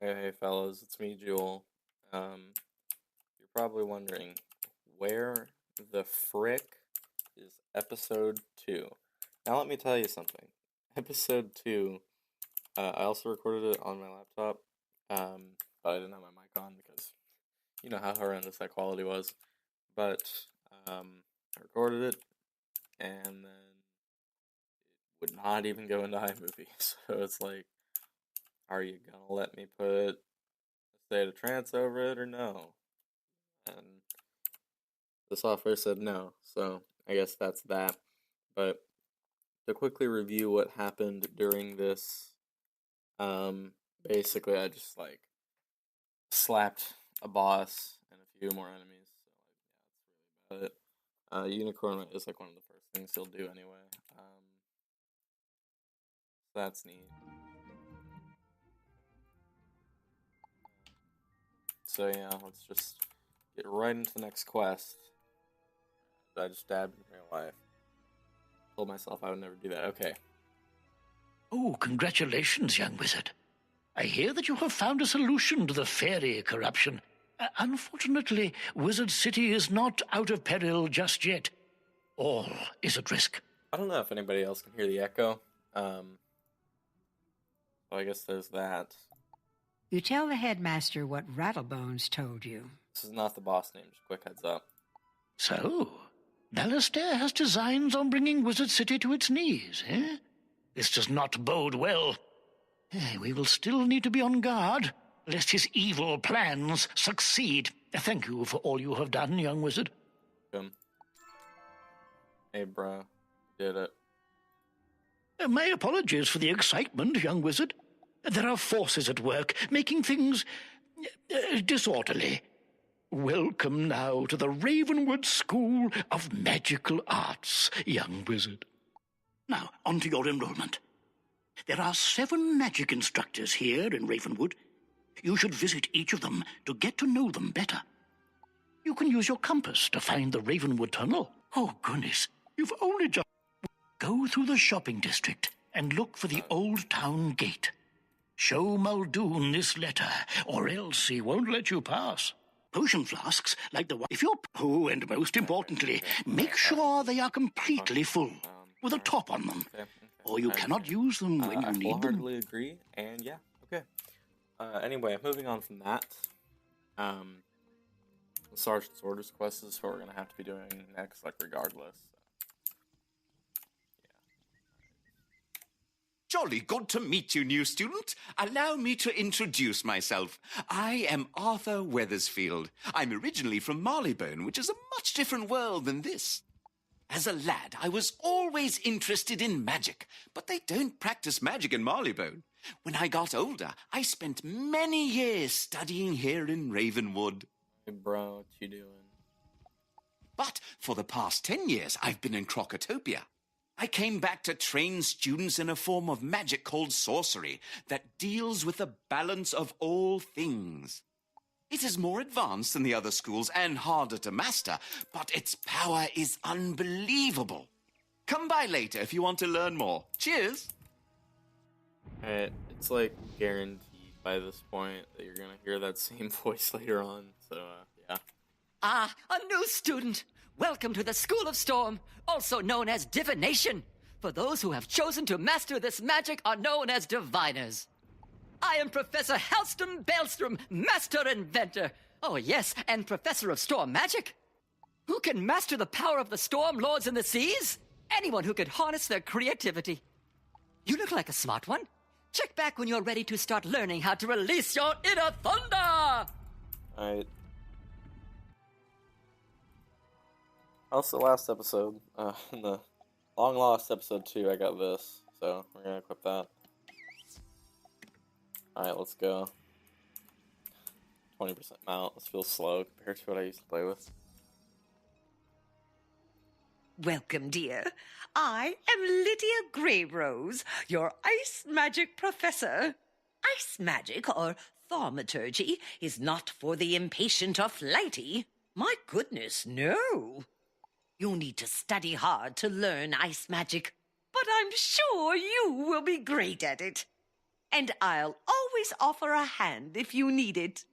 Hey fellas, it's me, Jewel. You're probably wondering where the frick is episode 2? Now let me tell you something. Episode 2, I also recorded it on my laptop, but I didn't have my mic on because you know how horrendous that quality was. But I recorded it, and then it would not even go into iMovie. So it's like, are you gonna let me put a state of trance over it or no? And the software said no, so I guess that's that. But to quickly review what happened during this, basically I just like slapped a boss and a few more enemies. So like, yeah, that's really about it. Unicorn is like one of the first things he'll do anyway. So that's neat. So yeah, let's just get right into the next quest that I just dabbed in real life. Told myself I would never do that. Okay. Oh, congratulations, young wizard. I hear that you have found a solution to the fairy corruption. Unfortunately, Wizard City is not out of peril just yet. All is at risk. I don't know if anybody else can hear the echo. Well, I guess there's that. You tell the headmaster what Rattlebones told you. This is not the boss name, just quick heads up. So, Dalastair has designs on bringing Wizard City to its knees, eh? This does not bode well. We will still need to be on guard, lest his evil plans succeed. Thank you for all you have done, young wizard. Hey, bro. Did it. My apologies for the excitement, young wizard. There are forces at work, making things disorderly. Welcome now to the Ravenwood School of Magical Arts, young wizard. Now, on to your enrollment. There are 7 magic instructors here in Ravenwood. You should visit each of them to get to know them better. You can use your compass to find the Ravenwood Tunnel. Oh, goodness, you've only just... Go through the shopping district and look for the Old Town Gate. Show Muldoon this letter, or else he won't let you pass. Potion flasks, like the one... If you're... Oh, and most importantly, make sure they are completely full, with a top on them, or you cannot use them when you need them. I wholeheartedly agree, and yeah, okay. Anyway, moving on from that, Sergeant's Orders quest is what we're going to have to be doing next, like, regardless. Jolly good to meet you, new student. Allow me to introduce myself. I am Arthur Weathersfield. I'm originally from Marleybone, which is a much different world than this. As a lad, I was always interested in magic, but they don't practice magic in Marleybone. When I got older, I spent many years studying here in Ravenwood. Hey, bro, what you doing? But for the past 10 years, I've been in Crocotopia. I came back to train students in a form of magic called sorcery that deals with the balance of all things. It is more advanced than the other schools and harder to master, but its power is unbelievable. Come by later if you want to learn more. Cheers! It's like guaranteed by this point that you're going to hear that same voice later on, so yeah. Ah, a new student! Welcome to the School of Storm, also known as Divination. For those who have chosen to master this magic are known as Diviners. I am Professor Hellstrom Baelstrom, Master Inventor. Oh yes, and Professor of Storm Magic. Who can master the power of the Storm Lords in the seas? Anyone who can harness their creativity. You look like a smart one. Check back when you're ready to start learning how to release your inner thunder! Alright. Also, last episode, in the long lost episode 2, I got this, so we're gonna equip that. Alright, let's go. 20% mount. This feels slow compared to what I used to play with. Welcome, dear. I am Lydia Greyrose, your ice magic professor. Ice magic, or thaumaturgy, is not for the impatient or flighty. My goodness, no. You'll need to study hard to learn ice magic, but I'm sure you will be great at it. And I'll always offer a hand if you need it.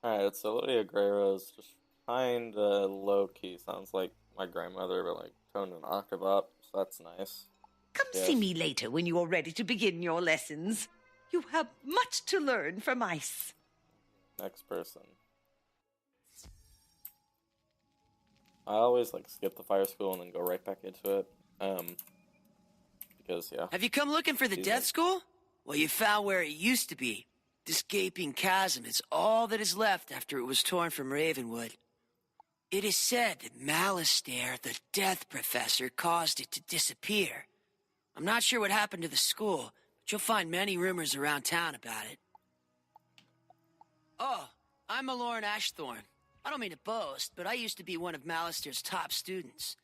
Alright, so Lydia Guerrero's just kinda low-key. Sounds like my grandmother, but like toned an octave up, so that's nice. Come Yes. see me later when you are ready to begin your lessons. You have much to learn from Ice. Next person. I always like skip the fire school and then go right back into it. Because yeah. Have you come looking for the Easy. death school? Well, you found where it used to be. This gaping chasm is all that is left after it was torn from Ravenwood. It is said that Malistaire, the death professor, caused it to disappear. I'm not sure what happened to the school, but you'll find many rumors around town about it. Oh, I'm Aloran Ashthorn. I don't mean to boast, but I used to be one of Malistaire's top students.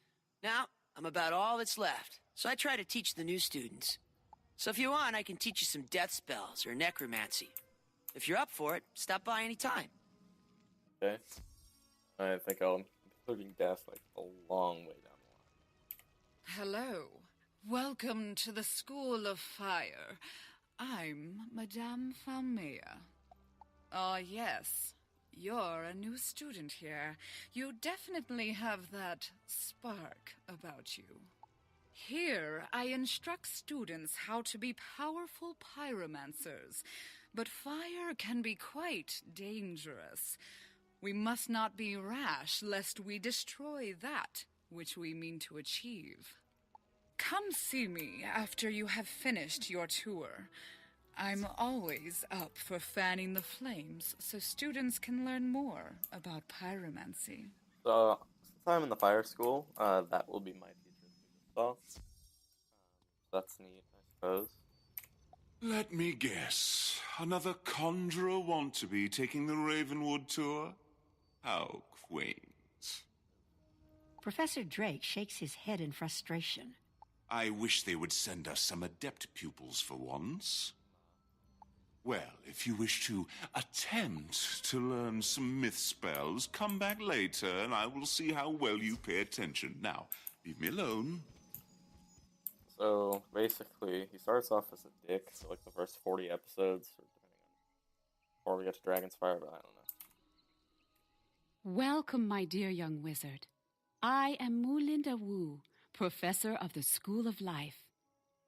Now, I'm about all that's left, so I try to teach the new students. So if you want, I can teach you some death spells or necromancy. If you're up for it, stop by any time. Okay. I think I'll be including death like a long way down the line. Hello. Welcome to the School of Fire. I'm Madame Falmea. Ah, yes. You're a new student here. You definitely have that spark about you. Here, I instruct students how to be powerful pyromancers, but fire can be quite dangerous. We must not be rash, lest we destroy that which we mean to achieve. Come see me after you have finished your tour. I'm always up for fanning the flames so students can learn more about pyromancy. So, since I'm in the fire school, that will be my teacher's biggest fault. That's neat, I suppose. Let me guess. Another conjurer want to be taking the Ravenwood tour? How quaint. Professor Drake shakes his head in frustration. I wish they would send us some adept pupils for once. Well, if you wish to attempt to learn some myth spells, come back later and I will see how well you pay attention. Now, leave me alone. So, basically, he starts off as a dick for like the first 40 episodes, or depending on before we get to Dragon's Fire, but I don't know. Welcome, my dear young wizard. I am Mulinda Wu, professor of the School of Life.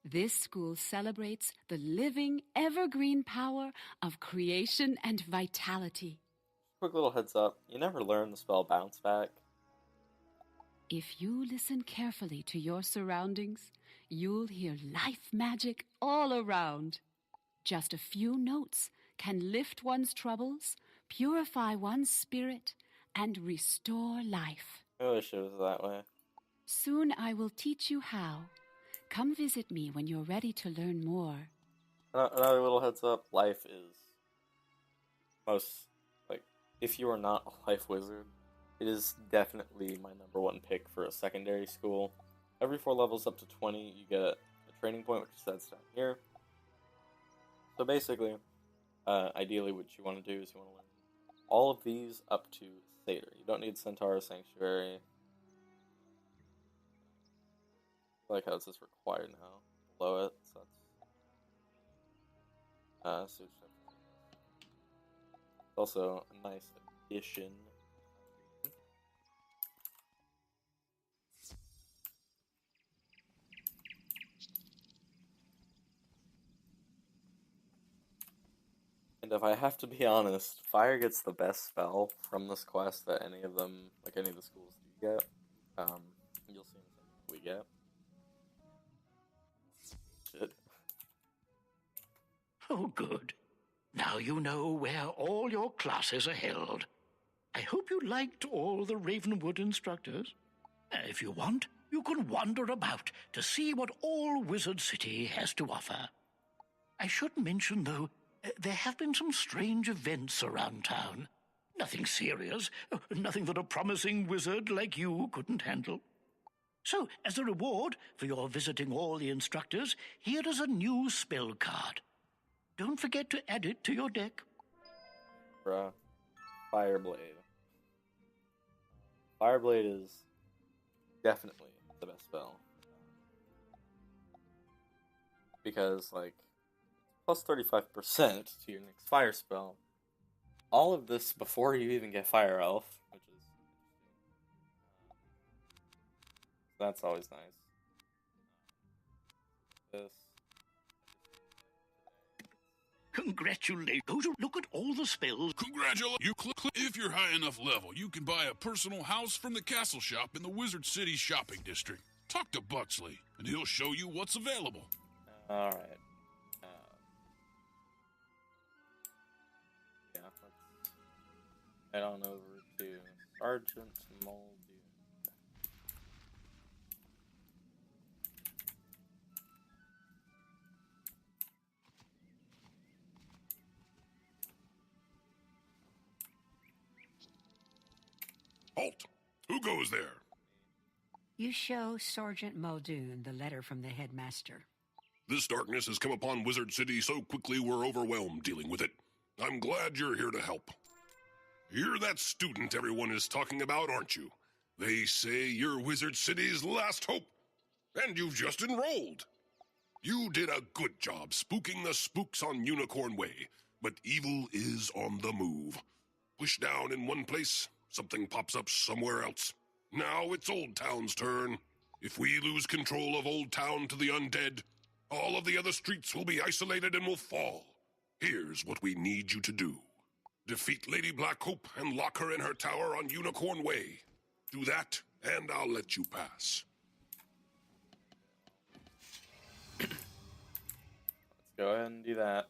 This school celebrates the living, evergreen power of creation and vitality. Quick little heads up, you never learn the spell Bounce Back. If you listen carefully to your surroundings, you'll hear life magic all around. Just a few notes can lift one's troubles, purify one's spirit, and restore life. I wish it was that way. Soon I will teach you how. Come visit me when you're ready to learn more. Another little heads up, life is if you are not a life wizard, it is definitely my #1 pick for a secondary school. Every 4 levels up to 20, you get a training point, which sets down here. So basically, ideally what you want to do is you want to learn all of these up to Satyr. You don't need Centaur or Sanctuary. I like how it says required now below it, so that's also a nice addition. And if I have to be honest, fire gets the best spell from this quest that any of the schools do get. You'll see in a second what we get. Shit. Oh, good. Now you know where all your classes are held. I hope you liked all the Ravenwood instructors. If you want, you can wander about to see what all Wizard City has to offer. I should mention, though, there have been some strange events around town. Nothing serious, nothing that a promising wizard like you couldn't handle. So, as a reward for your visiting all the instructors, here is a new spell card. Don't forget to add it to your deck. Bruh. Fireblade. Fireblade is definitely the best spell. Because, plus 35% to your next fire spell. All of this before you even get Fire Elf, which is that's always nice. This. Congratulations. Look at all the spells. Congratulations. You click if you're high enough level, you can buy a personal house from the castle shop in the Wizard City shopping district. Talk to Buxley, and he'll show you what's available. Alright. Yeah, let's head on over to Sergeant Muldoon. Halt! Who goes there? You show Sergeant Muldoon the letter from the headmaster. This darkness has come upon Wizard City so quickly we're overwhelmed dealing with it. I'm glad you're here to help. You're that student everyone is talking about, aren't you? They say you're Wizard City's last hope, and you've just enrolled. You did a good job spooking the spooks on Unicorn Way, but evil is on the move. Push down in one place, something pops up somewhere else. Now it's Old Town's turn. If we lose control of Old Town to the undead, all of the other streets will be isolated and will fall. Here's what we need you to do. Defeat Lady Blackhope and lock her in her tower on Unicorn Way. Do that, and I'll let you pass. Let's go ahead and do that.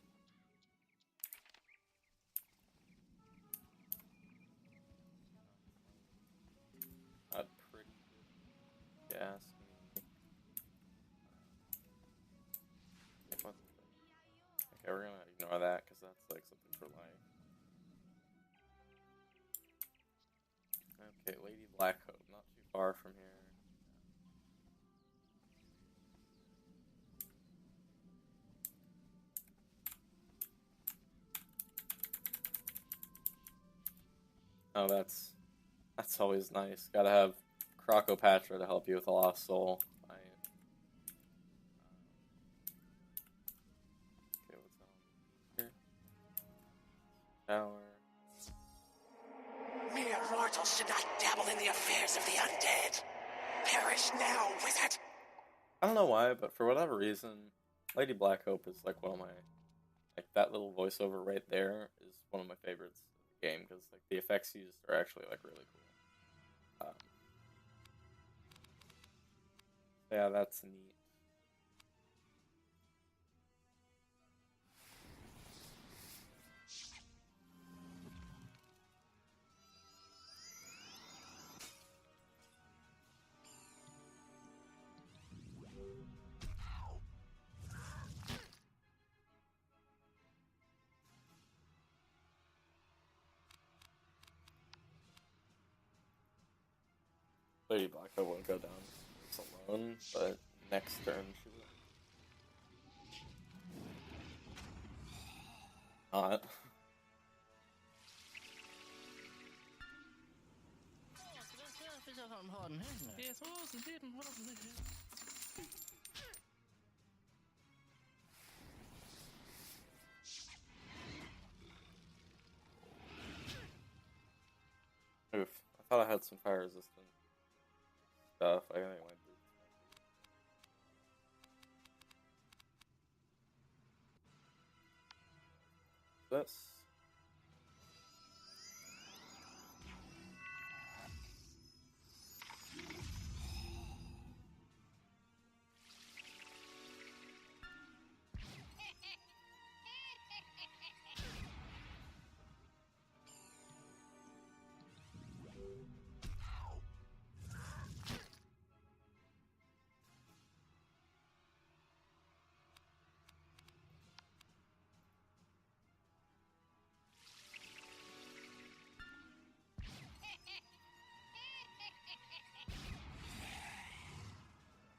Not pretty good. Gas. Okay, we're gonna ignore that because that's like something for life. Okay, Lady Blackhope, not too far from here. Oh, that's always nice. Gotta have Crocopatra to help you with a lost soul. Okay, what's on here? Tower. Mere mortals should not dabble in the affairs of the undead. Perish now, wizard! I don't know why, but for whatever reason, Lady Blackhope is like one of my, like that little voiceover right there is one of my favorites of the game because like the effects used are actually like really cool. Yeah, that's neat. Lady Blackhope won't go down alone, but next turn she will. Not. Oof. I thought I had some fire resistance stuff. I think I went through this.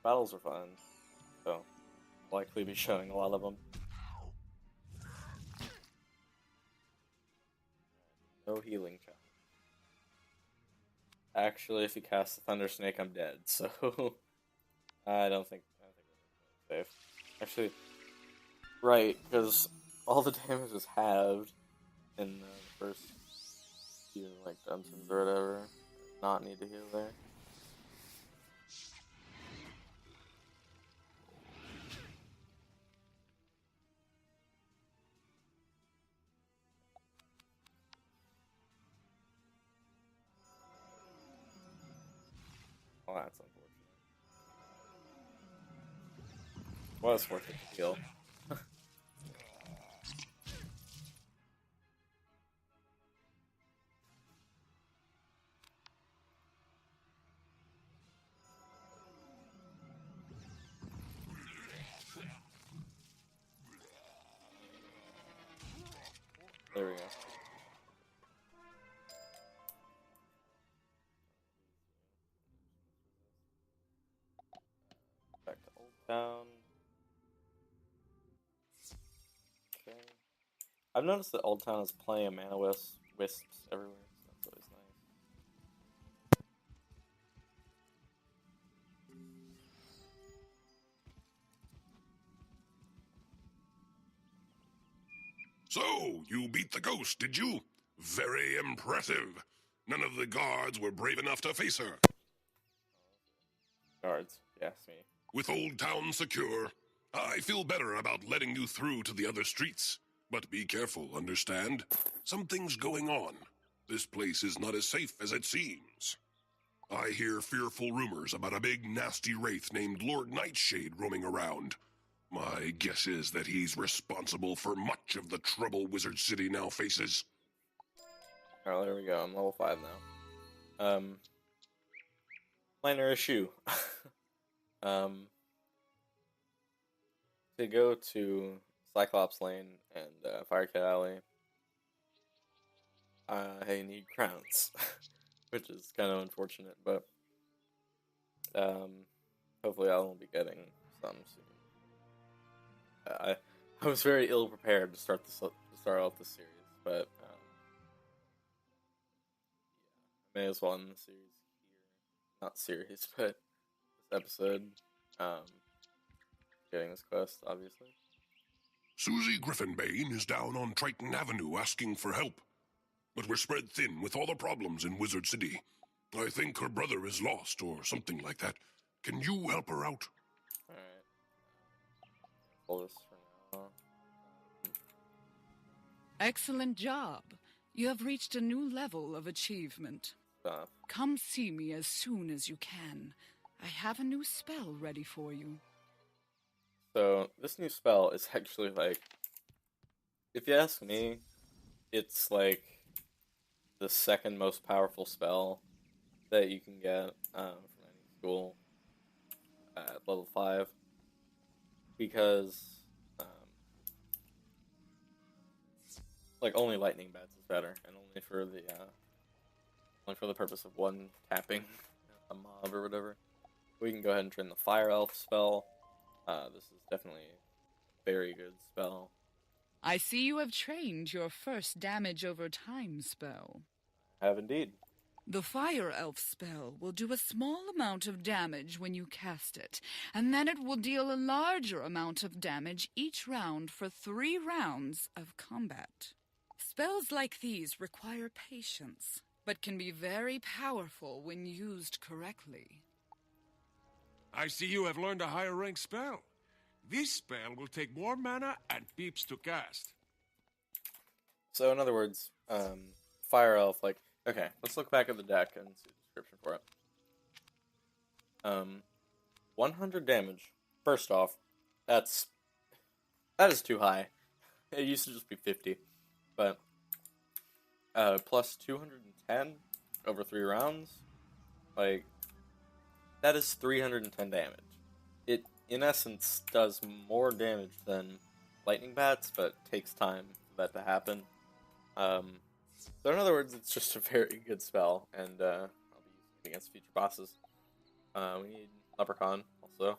Battles are fun, so I'll likely be showing a lot of them. No healing challenge. Actually, if you cast the Thunder Snake, I'm dead, so I don't think I'm safe. Actually, Right, because all the damage is halved in the first few, like, dungeons or whatever. Not need to heal there. Well, that's unfortunate. Well, it's worth it to heal. There we go. Back to Old Town. Okay. I've noticed that Old Town is plenty of mana wisps everywhere, so that's always nice. So, you beat the ghost, did you? Very impressive. None of the guards were brave enough to face her. Guards, yes, me. With Old Town secure, I feel better about letting you through to the other streets. But be careful, understand? Something's going on. This place is not as safe as it seems. I hear fearful rumors about a big nasty wraith named Lord Nightshade roaming around. My guess is that he's responsible for much of the trouble Wizard City now faces. Alright, there we go. I'm level 5 now. Minor issue. To go to Cyclops Lane and Firecat Alley, I need crowns, which is kind of unfortunate, but hopefully I will be getting some soon. I was very ill prepared to start off the series, but I may as well end the series here. Not series, but this episode. Getting this quest, obviously. Susie Griffinbane is down on Triton Avenue asking for help. But we're spread thin with all the problems in Wizard City. I think her brother is lost or something like that. Can you help her out? Alright. Pull this for now. Excellent job. You have reached a new level of achievement. Stuff. Come see me as soon as you can. I have a new spell ready for you. So, this new spell is actually, like, if you ask me, it's, like, the second most powerful spell that you can get from any school at level 5. Because, like, only lightning bats is better, and only for the purpose of one tapping a mob or whatever. We can go ahead and train the Fire Elf spell. This is definitely a very good spell. I see you have trained your first damage over time spell. I have indeed. The Fire Elf spell will do a small amount of damage when you cast it, and then it will deal a larger amount of damage each round for 3 rounds of combat. Spells like these require patience, but can be very powerful when used correctly. I see you have learned a higher rank spell. This spell will take more mana and peeps to cast. So, in other words, Fire Elf, like, okay, let's look back at the deck and see the description for it. 100 damage. First off, that is too high. It used to just be 50. But, plus 210 over 3 rounds, like, that is 310 damage. It, in essence, does more damage than lightning bats, but takes time for that to happen. So in other words, it's just a very good spell, and I'll be using it against future bosses. We need Leprechaun, also.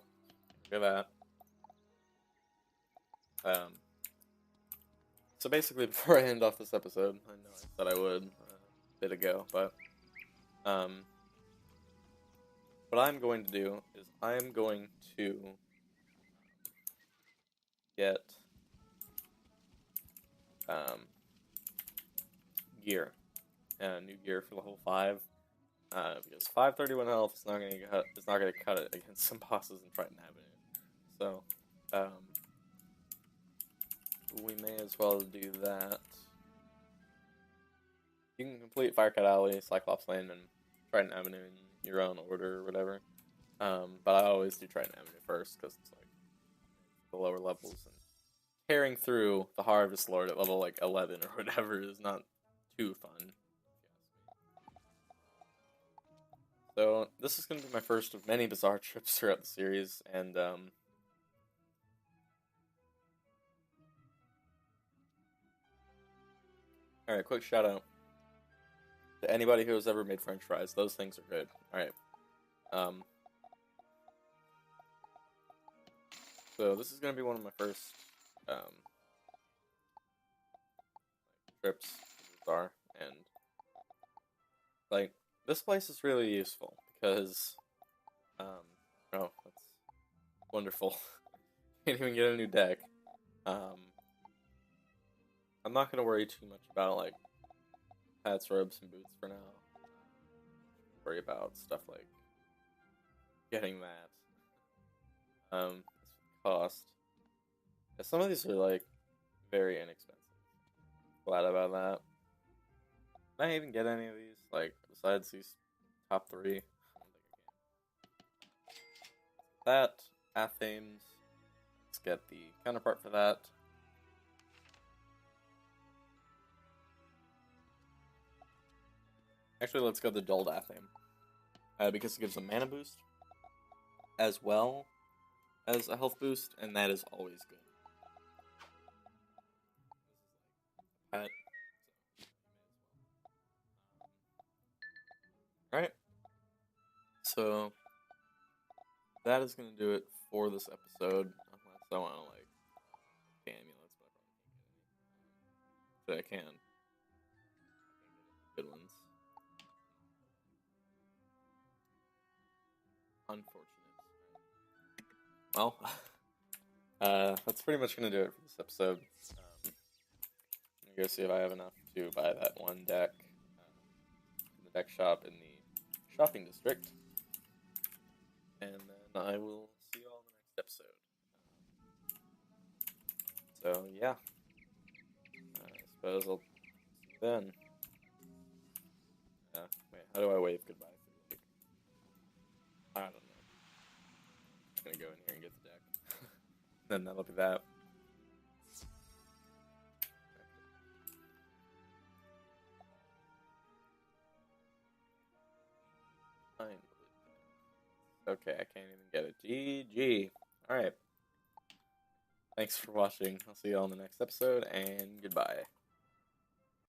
Look at that. So basically, before I end off this episode, I know I said I would a bit ago, but what I'm going to do is I'm going to get gear. New gear for the whole 5. Because 531 health is not gonna cut it against some bosses in Triton Avenue. So, we may as well do that. You can complete Firecut Alley, Cyclops Lane, and Triton Avenue in your own order or whatever. But I always do Triton Avenue first because it's like the lower levels, and tearing through the Harvest Lord at level like 11 or whatever is not too fun. So this is going to be my first of many bizarre trips throughout the series, and alright, quick shout out to anybody who has ever made French fries. Those things are good. Alright. So this is going to be one of my first trips to Bizarre, and like, this place is really useful because oh, that's wonderful. Can't even get a new deck. I'm not going to worry too much about like hats, robes, and boots for now. Worry about stuff like getting that. Cost. Yeah, some of these are like very inexpensive. Glad about that. Can I even get any of these? Like, besides these top 3? I don't think I can. That, Athames. Let's get the counterpart for that. Actually, let's go the Dulled Athame. Because it gives a mana boost, as well as a health boost, and that is always good. Alright. Alright. So, that is going to do it for this episode. Unless I want to, like, get amulets, but I can. Good ones. Unfortunate. Well, that's pretty much going to do it for this episode. I'm going to go see if I have enough to buy that one deck in the deck shop in the shopping district. And then I will see you all in the next episode. So, yeah. I suppose I'll see you then. Wait, how do I wave goodbye? I don't know. I'm gonna go in here and get the deck. Then that'll be that. Okay, I can't even get it. GG. Alright. Thanks for watching. I'll see you all in the next episode, and goodbye.